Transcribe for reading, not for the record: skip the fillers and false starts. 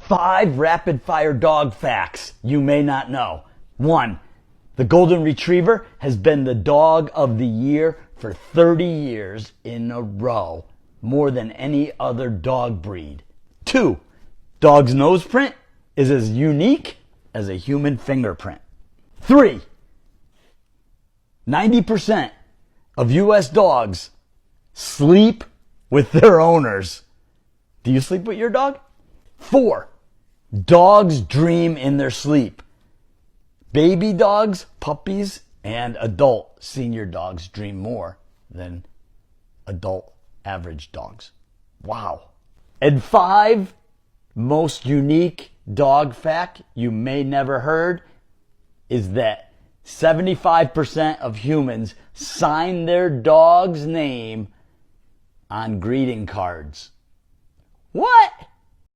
5 rapid-fire dog facts you may not know. 1. The Golden Retriever has been the dog of the year for 30 years in a row, more than any other dog breed. 2. Dog's nose print is as unique as a human fingerprint. 3. 90% of U.S. dogs sleep with their owners. Do you sleep with your dog? 4. Dogs dream in their sleep. Baby dogs, puppies, and adult senior dogs dream more than adult average dogs. Wow. And 5, most unique dog fact you may never heard is that 75% of humans sign their dog's name on greeting cards. What?